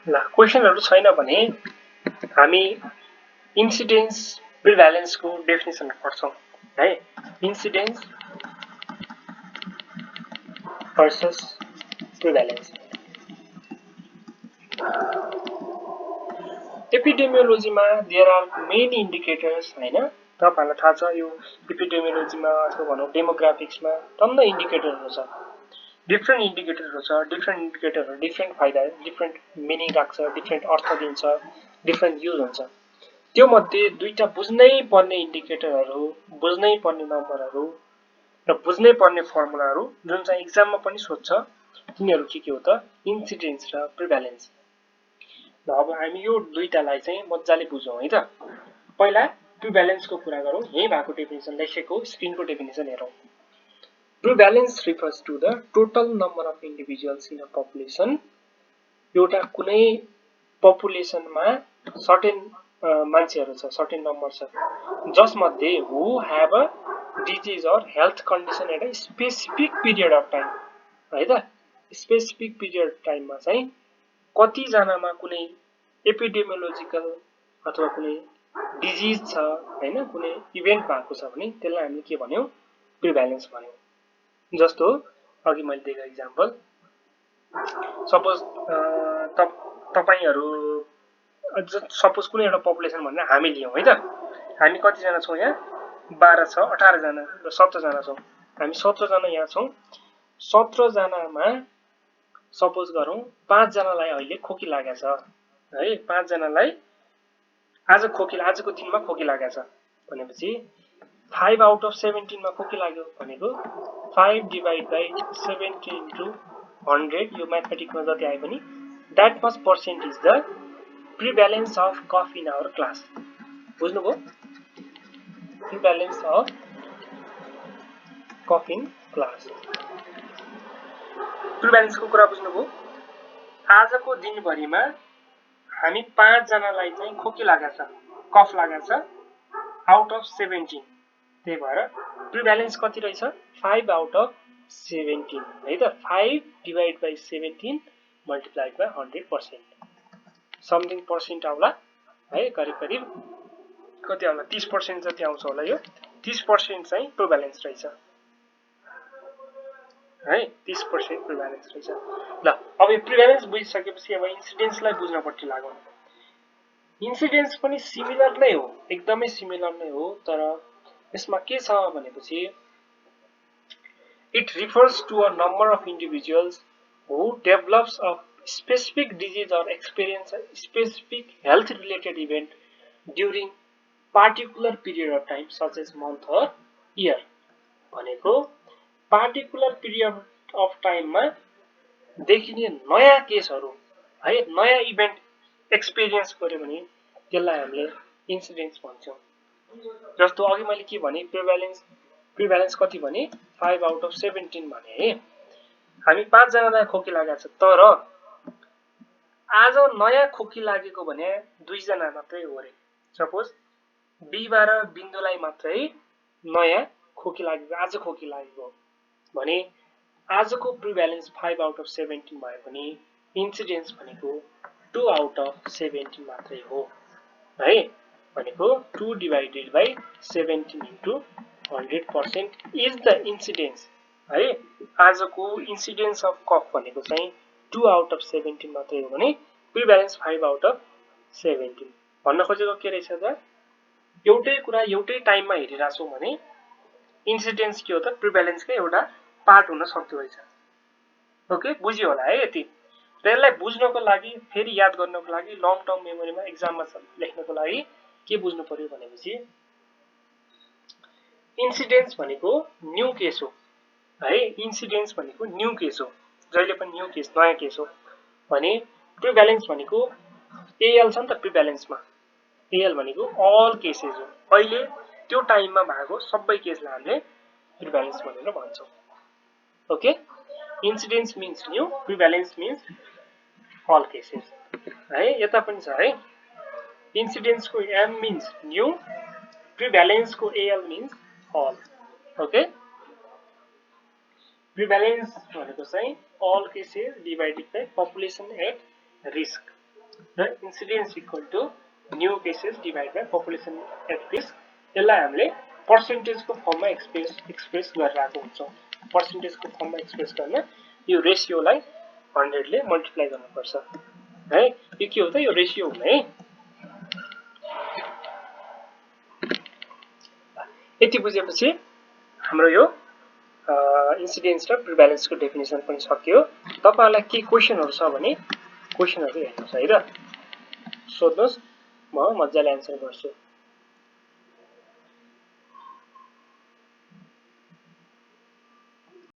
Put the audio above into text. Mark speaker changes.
Speaker 1: ल क्वेशनहरु छैन भने हामी इन्सिडेन्स प्रिभ्यालेन्स को डेफिनेसन पढ्छौं है। Incidence versus prevalence। epidemiology मा there are many indicators हैन, तपाईहरुलाई थाहा छ यो epidemiology मा अथवा भनौं डेमोग्राफिक्स मा टन्न इन्डिकेटरहरु छ, डिफरेन्ट इन्डिकेटरहरु छ, डिफरेन्ट इन्डिकेटरहरु डिफरेन्ट फाइदा डिफरेन्ट मिनिङ राख्छ, डिफरेन्ट अर्थ दिन्छ, डिफरेन्ट युज हुन्छ। त्यो मध्ये दुईटा बुझ्नै पर्ने इन्डिकेटरहरु, बुझ्नै पर्ने नम्बरहरु र बुझ्नै पर्ने फर्मुलाहरु जुन चाहिँ एक्जाममा पनि सोध्छ तिनीहरु के हो त इन्सिडेन्स र प्रिभ्यालेन्स। ल अब हामी यो दुईटालाई चाहिँ मज्जाले बुझौं है त। पहिला प्रिभ्यालेन्स को कुरा गरौं। यही भएको डेफिनेसन लेखेको स्क्रिनको डेफिनेसन हेरौं। Prevalence refers to the total number of individuals in a population। एउटा कुनै पपुलेसनमा सर्टेन मान्छेहरु छ, सर्टेन नम्बर छ, जसमध्ये who have a disease or health condition at a specific period of time है त। स्पेसिफिक पिरियड टाइममा चाहिँ कति जनामा कुनै एपिडेमियोलोजिकल अथवा कुनै डिजीज छ हैन, कुनै इभेन्ट भएको छ भने त्यसलाई हामीले के भन्यौ प्रिभ्यालेन्स भन्यौ। जस्तो अघि मैले दिएको एक्जाम्पल, सपोज तपाईहरु सपोज कुनै एउटा पपुलेसन भन्ने हामी लियौं है त। हामी कति जना छौं यहाँ 12 छ, 18 जना र 17 जना छौं। हामी 17 जना यहाँ छौं। 17 जनामा सपोज गरौं 5 जनालाई अहिले खोकी लागेको छ है। 5 जनालाई आज आजको दिनमा खोकी लागेको छ भनेपछि 5 आउट अफ 17 मा खोकी लाग्यो भनेको 5 डिवाइड बाइ 70 इन्टु 100, यो म्याथमेटिक्समा जति आए पनि that much percent is the prevalence of cough in our class। बुझ्नुभयो? prevalence of cough in class। prevalence को कुरा बुझ्नुभयो? आजको दिनभरिमा हामी 5 जनालाई चाहिँ खोकी लागेको छ, कफ लागेको छ आउट अफ 17। त्यही भएर प्रिभ्यालेन्स कति रहेछ 5 आउट अफ 17 है त। 5 divide by 17 multiplied by 100%। Something percent आउला है, करिब करिब कति आउला 30% जति आउँछ होला। यो 30% चाहिँ प्रिभ्यालेन्स रहेछ है, 30% प्रिभ्यालेन्स रहेछ। ल अब यो प्रिभ्यालेन्स बुझिसकेपछि अब इन्सिडेन्सलाई बुझ्नपट्टि लागौं। इन्सिडेन्स पनि सिमिलर नै हो, एकदमै सिमिलर नै हो, तर यसमा के छ भनेपछि it refers to a number of individuals who develops a specific disease or experience a specific health related event during particular period of time such as month or year। भनेको पार्टिकुलर पिरियड अफ टाइममा देखिने नयाँ केसहरु है, नयाँ event experience गर्यो भने त्यसलाई हामीले इन्सिडेन्स भन्छौं। जस्तो अघि मैले के भने प्रिभ्यालेन्स कति भने 5 आउट अफ 17 भने। हामी 5 जनालाई खोकी लागेको छ, तर आज नयाँ खोकी लागेको भने 2 जना मात्रै हो रे। सपोज बिबा र बिन्दुलाई मात्रै नयाँ खोकी लागेको, आज खोकी लागेको भने आजको प्रिभ्यालेन्स 5 आउट अफ 17 भयो भने इन्सिडेन्स भनेको 2 आउट अफ 17 मात्रै हो है। भनेको 2 divided by 17 into 100% is the incidence है। आजको इन्सिडेन्स अफ कफ भनेको चाहिँ 2 आउट अफ 17 मात्रै हो भने प्रिभ्यालेन्स 5 आउट अफ 17। भन्न खोजेको के रहेछ त, एउटै कुरा एउटै टाइममा हेरिराछौं भने इन्सिडेन्स के हो त प्रिभ्यालेन्सकै एउटा पार्ट हुन सक्दो रहेछ। ओके, बुझ्यो होला है यति। र यसलाई बुझ्नको लागि फेरि याद गर्नको लागि लङ टर्म मेमोरीमा एक्जाममा लेख्नको लागि के बुझ्नु पर्यो भनेपछि इन्सिडेन्स भनेको न्यू केस हो है। इन्सिडेन्स भनेको न्यू केस हो, जहिले पनि न्यू केस, नयाँ केस हो भने प्रिभ्यालेन्स भनेको एएल छ नि त। प्रिभ्यालेन्समा एएल भनेको अल केसेस हो, अहिले त्यो टाइममा भएको सबै केसलाई हामीले प्रिभ्यालेन्स भनेर भन्छौं। Okay, incidence means new, prevalence means all cases है। यता पनि छ है, इन्सिडेन्स को एम मिन्स न्यू, प्रिभ्यालेन्स को AL means all. Okay, prevalence भनेको चाहिँ all cases divided by population at risk र incidence equal to new cases divide by population at risk. यसलाई हामीले पर्सेन्टेजको फर्ममा एक्सप्रेस गरिरहेको हुन्छौँ। पर्सेन्टेजको फर्ममा एक्सप्रेस गर्न यो रेसियोलाई 100 ले मल्टिप्लाई गर्नुपर्छ है। यो के हो त, यो रेसियो हो है। यति बुझेपछि हाम्रो यो इन्सिडेन्स र प्रिभ्यालेन्सको डेफिनेसन पनि सक्यो। तपाईहरुलाई के क्वेशनहरु छ भने क्वेशनहरु हेर्नुस् है त, सोध्नुस्, म मज्जाले एन्सर गर्छु।